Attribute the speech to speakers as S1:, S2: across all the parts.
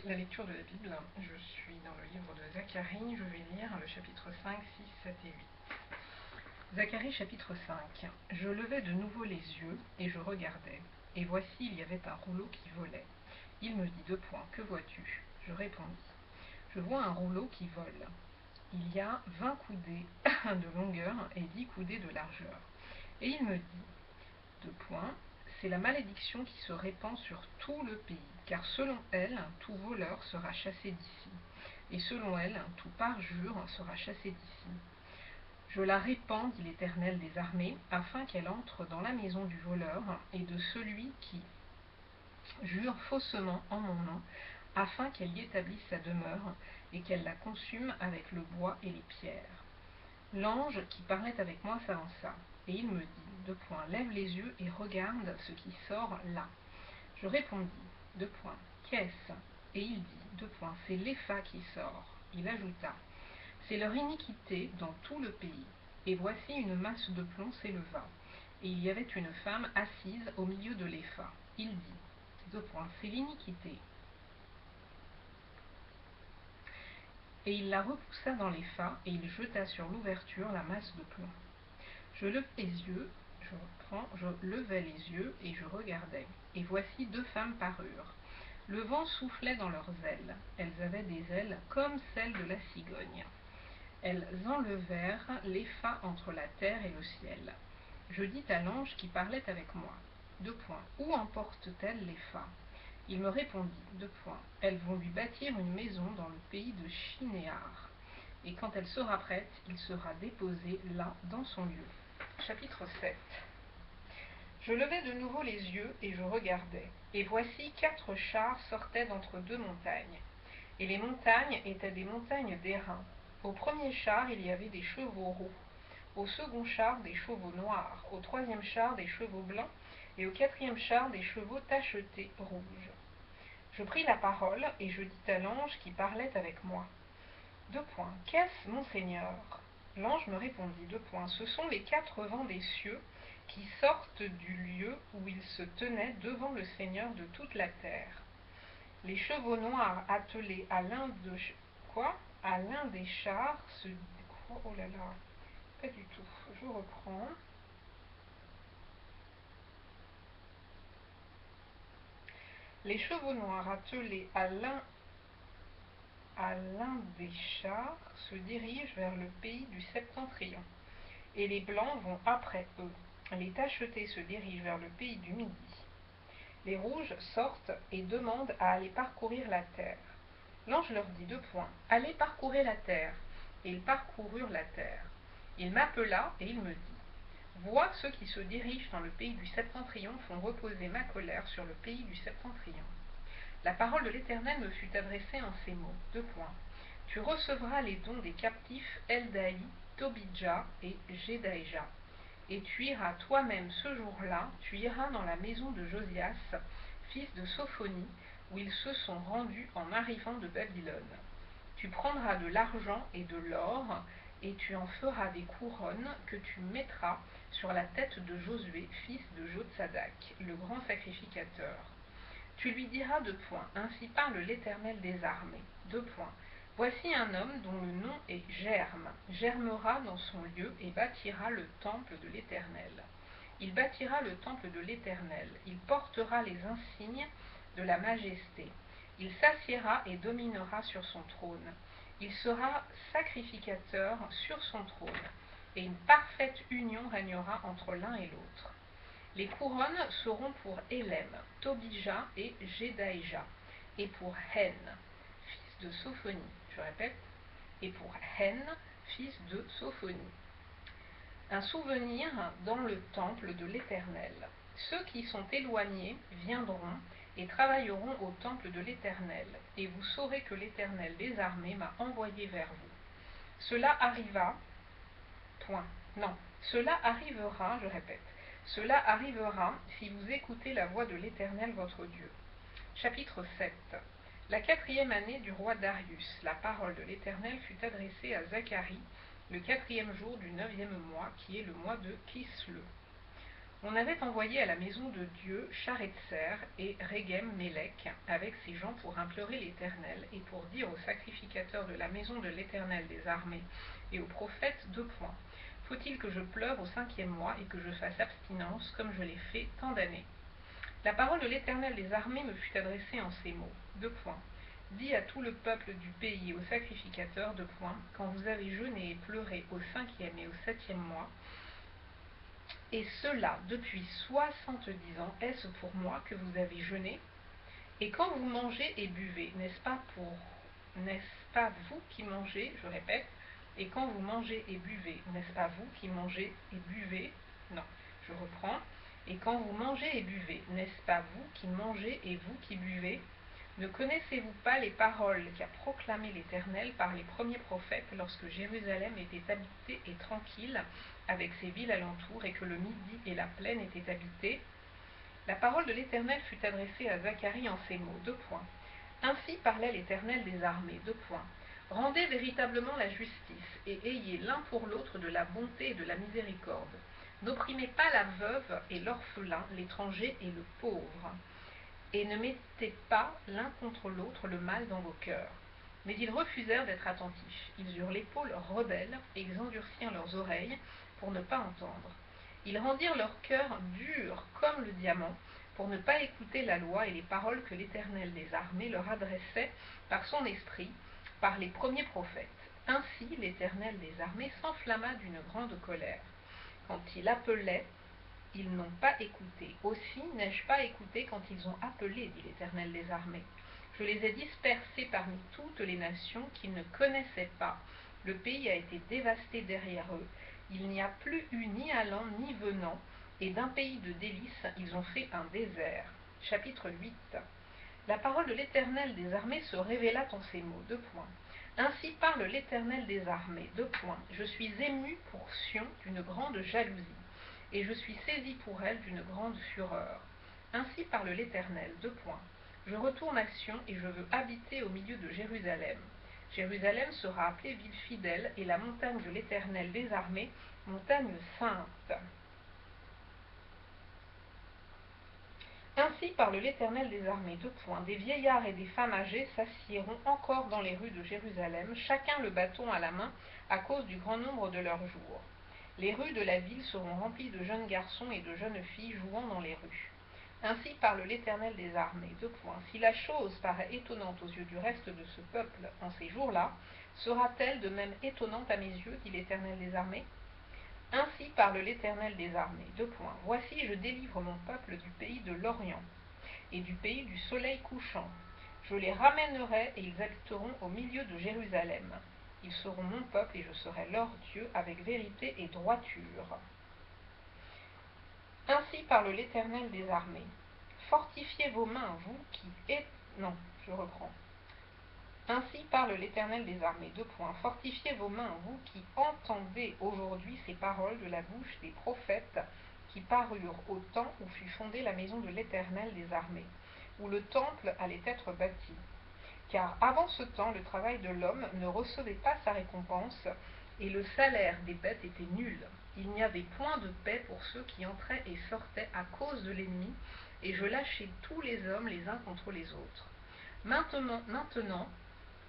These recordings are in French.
S1: La lecture de la Bible, je suis dans le livre de Zacharie, je vais lire le chapitre 5, 6, 7 et 8. Zacharie chapitre 5. Je levai de nouveau les yeux, et je regardai, et voici il y avait un rouleau qui volait. Il me dit : que vois-tu ? Je répondis : je vois un rouleau qui vole. Il y a 20 coudées de longueur et 10 coudées de largeur. Et il me dit : c'est la malédiction qui se répand sur tout le pays, car selon elle, tout voleur sera chassé d'ici, et selon elle, tout parjure sera chassé d'ici. Je la répands, dit l'Éternel des armées, afin qu'elle entre dans la maison du voleur et de celui qui jure faussement en mon nom, afin qu'elle y établisse sa demeure, et qu'elle la consume avec le bois et les pierres. L'ange qui parlait avec moi s'avança, et il me dit : lève les yeux et regarde ce qui sort là. Je répondis : qu'est-ce ? Et il dit : c'est l'épha qui sort. Il ajouta : c'est leur iniquité dans tout le pays. Et voici une masse de plomb s'éleva, et il y avait une femme assise au milieu de l'épha. Il dit : c'est l'iniquité. Et il la repoussa dans l'épha, et il jeta sur l'ouverture la masse de plomb. Je levai les yeux, et je regardai, et voici 2 femmes parurent. Le vent soufflait dans leurs ailes. Elles avaient des ailes comme celles de la cigogne. Elles enlevèrent l'épha entre la terre et le ciel. Je dis à l'ange qui parlait avec moi : où emportent-elles l'épha ? Il me répondit : elles vont lui bâtir une maison dans le pays de Shinéar. Et quand elle sera prête, il sera déposé là, dans son lieu. Chapitre 7. Je levai de nouveau les yeux, et je regardai. Et voici 4 chars sortaient d'entre 2 montagnes. Et les montagnes étaient des montagnes d'airain. Au premier char, il y avait des chevaux roux. Au second char, des chevaux noirs. Au troisième char, des chevaux blancs. Et au quatrième char, des chevaux tachetés rouges. Je pris la parole, et je dis à l'ange qui parlait avec moi : qu'est-ce, mon Seigneur ? L'ange me répondit : ce sont les 4 vents des cieux qui sortent du lieu où ils se tenaient devant le Seigneur de toute la terre. Les chevaux noirs attelés à l'un des chars se... Oh là là, pas du tout, je reprends. Les chevaux noirs attelés à l'un des chars se dirigent vers le pays du septentrion, et les blancs vont après eux. Les tachetés se dirigent vers le pays du midi. Les rouges sortent et demandent à aller parcourir la terre. L'ange leur dit : allez parcourir la terre. Et ils parcoururent la terre. Il m'appela et il me dit : vois, ceux qui se dirigent dans le pays du septentrion font reposer ma colère sur le pays du septentrion. La parole de l'Éternel me fut adressée en ces mots : tu recevras les dons des captifs Eldaï, Tobidja et Jedaïja. Et tu iras toi-même ce jour-là, tu iras dans la maison de Josias, fils de Sophonie, où ils se sont rendus en arrivant de Babylone. Tu prendras de l'argent et de l'or, et tu en feras des couronnes que tu mettras sur la tête de Josué, fils de Jotsadak, le grand sacrificateur. Tu lui diras : ainsi parle l'Éternel des armées. Voici un homme dont le nom est Germe, germera dans son lieu et bâtira le temple de l'Éternel. Il bâtira le temple de l'Éternel, il portera les insignes de la majesté. Il s'assiera et dominera sur son trône. Il sera sacrificateur sur son trône, et une parfaite union régnera entre l'un et l'autre. Les couronnes seront pour Élem, Tobija et Jedaïja, et pour Hen, fils de Sophonie. Je répète, et pour Hen, fils de Sophonie. Un souvenir dans le temple de l'Éternel. Ceux qui sont éloignés viendront et travailleront au temple de l'Éternel, et vous saurez que l'Éternel des armées m'a envoyé vers vous. Cela arrivera, je répète, cela arrivera si vous écoutez la voix de l'Éternel votre Dieu. Chapitre 7. La 4e année du roi Darius, la parole de l'Éternel fut adressée à Zacharie le 4e jour du 9e mois, qui est le mois de Kislev. On avait envoyé à la maison de Dieu Charetser et Régem-Mélec avec ses gens pour implorer l'Éternel et pour dire aux sacrificateurs de la maison de l'Éternel des armées et aux prophètes, 2 points. Faut-il que je pleure au 5e mois et que je fasse abstinence comme je l'ai fait tant d'années? La parole de l'Éternel des armées me fut adressée en ces mots, 2 points. Dis à tout le peuple du pays et aux sacrificateurs, 2 points, quand vous avez jeûné et pleuré au 5e et au 7e mois, et cela depuis 70 ans, est-ce pour moi que vous avez jeûné? Et quand vous mangez et buvez, n'est-ce pas vous qui mangez, je répète, et quand vous mangez et buvez, n'est-ce pas vous qui mangez et buvez? Non, je reprends. Et quand vous mangez et buvez, n'est-ce pas vous qui mangez et vous qui buvez? Ne connaissez-vous pas les paroles qu'a proclamées l'Éternel par les premiers prophètes lorsque Jérusalem était habitée et tranquille, avec ses villes alentours, et que le Midi et la plaine étaient habités? La parole de l'Éternel fut adressée à Zacharie en ces mots, 2 points. Ainsi parlait l'Éternel des armées, 2 points. Rendez véritablement la justice, et ayez l'un pour l'autre de la bonté et de la miséricorde. N'opprimez pas la veuve et l'orphelin, l'étranger et le pauvre, et ne mettez pas l'un contre l'autre le mal dans vos cœurs. Mais ils refusèrent d'être attentifs. Ils eurent l'épaule rebelle, et ils endurcirent leurs oreilles pour ne pas entendre. Ils rendirent leur cœur dur comme le diamant, pour ne pas écouter la loi et les paroles que l'Éternel des armées leur adressait par son esprit, par les premiers prophètes. Ainsi l'Éternel des armées s'enflamma d'une grande colère. Quand il appelait, ils n'ont pas écouté. Aussi n'ai-je pas écouté quand ils ont appelé, dit l'Éternel des armées. Je les ai dispersés parmi toutes les nations qu'ils ne connaissaient pas. Le pays a été dévasté derrière eux. Il n'y a plus eu ni allant ni venant, et d'un pays de délices, ils ont fait un désert. Chapitre 8. La parole de l'Éternel des armées se révéla en ces mots, 2 points. Ainsi parle l'Éternel des armées, 2 points. Je suis ému pour Sion d'une grande jalousie, et je suis saisi pour elle d'une grande fureur. Ainsi parle l'Éternel, 2 points. Je retourne à Sion et je veux habiter au milieu de Jérusalem. Jérusalem sera appelée ville fidèle et la montagne de l'Éternel des armées, montagne sainte. Ainsi parle l'Éternel des armées, 2 points. Des vieillards et des femmes âgées s'assiéront encore dans les rues de Jérusalem, chacun le bâton à la main, à cause du grand nombre de leurs jours. Les rues de la ville seront remplies de jeunes garçons et de jeunes filles jouant dans les rues. Ainsi parle l'Éternel des armées, 2 points. Si la chose paraît étonnante aux yeux du reste de ce peuple en ces jours-là, sera-t-elle de même étonnante à mes yeux, dit l'Éternel des armées? Ainsi parle l'Éternel des armées, 2 points. Voici, je délivre mon peuple du pays de l'Orient et du pays du soleil couchant. Je les ramènerai et ils habiteront au milieu de Jérusalem. Ils seront mon peuple et je serai leur Dieu avec vérité et droiture. Ainsi parle l'Éternel des armées. Fortifiez vos mains, vous qui êtes... Non, je reprends. Ainsi parle l'Éternel des armées, 2 points. Fortifiez vos mains, vous qui entendez aujourd'hui ces paroles de la bouche des prophètes qui parurent au temps où fut fondée la maison de l'Éternel des armées, où le temple allait être bâti. Car avant ce temps, le travail de l'homme ne recevait pas sa récompense, et le salaire des bêtes était nul. Il n'y avait point de paix pour ceux qui entraient et sortaient à cause de l'ennemi, et je lâchai tous les hommes les uns contre les autres. Maintenant,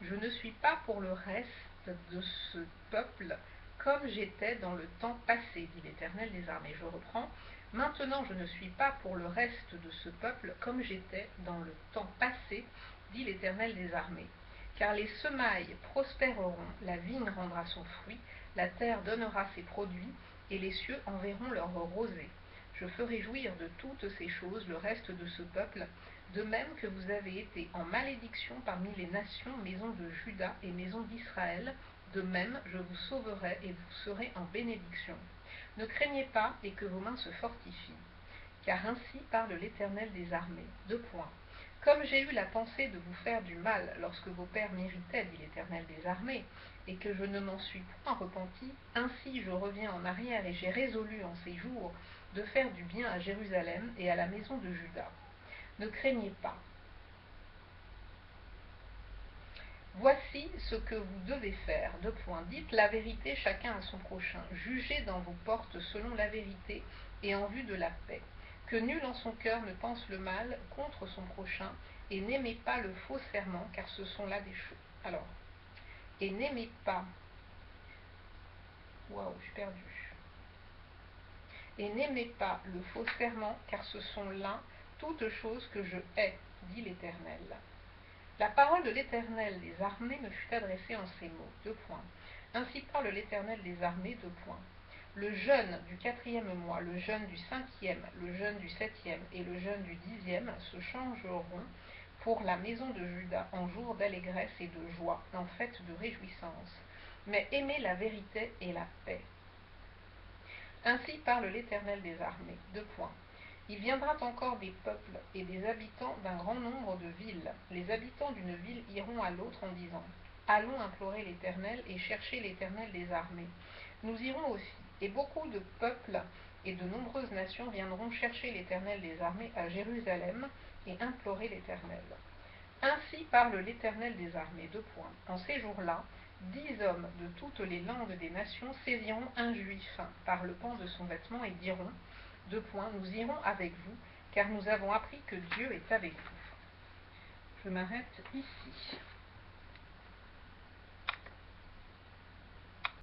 S1: je ne suis pas pour le reste de ce peuple comme j'étais dans le temps passé, dit l'Éternel des armées. Je reprends. Maintenant, je ne suis pas pour le reste de ce peuple comme j'étais dans le temps passé, dit l'Éternel des armées. Car les semailles prospéreront, la vigne rendra son fruit, la terre donnera ses produits, et les cieux enverront leur rosée. Je ferai jouir de toutes ces choses le reste de ce peuple, de même que vous avez été en malédiction parmi les nations, maison de Juda et maison d'Israël, de même je vous sauverai et vous serez en bénédiction. Ne craignez pas et que vos mains se fortifient. Car ainsi parle l'Éternel des armées. 2 points. Comme j'ai eu la pensée de vous faire du mal lorsque vos pères m'irritaient, dit l'Éternel des armées, et que je ne m'en suis point repenti, ainsi je reviens en arrière et j'ai résolu en ces jours de faire du bien à Jérusalem et à la maison de Juda. Ne craignez pas. Voici ce que vous devez faire. 2 points. Dites la vérité chacun à son prochain. Jugez dans vos portes selon la vérité et en vue de la paix. Que nul en son cœur ne pense le mal contre son prochain, et n'aimez pas le faux serment, car ce sont là des choses. Alors, et n'aimez pas. Waouh, je suis perdue. Et n'aimez pas le faux serment, car ce sont là toutes choses que je hais, dit l'Éternel. La parole de l'Éternel des armées me fut adressée en ces mots. 2 points. Ainsi parle l'Éternel des armées. 2 points. Le jeûne du 4e mois, le jeûne du 5e, le jeûne du 7e et le jeûne du 10e se changeront pour la maison de Juda en jour d'allégresse et de joie, en fête de réjouissance. Mais aimez la vérité et la paix. Ainsi parle l'Éternel des armées. 2 points. Il viendra encore des peuples et des habitants d'un grand nombre de villes. Les habitants d'une ville iront à l'autre en disant: Allons implorer l'Éternel et chercher l'Éternel des armées. Nous irons aussi, et beaucoup de peuples et de nombreuses nations viendront chercher l'Éternel des armées à Jérusalem et implorer l'Éternel. Ainsi parle l'Éternel des armées. 2 points. En ces jours-là, 10 hommes de toutes les langues des nations saisiront un juif par le pan de son vêtement et diront: 2 points. Nous irons avec vous, car nous avons appris que Dieu est avec vous. Je m'arrête ici.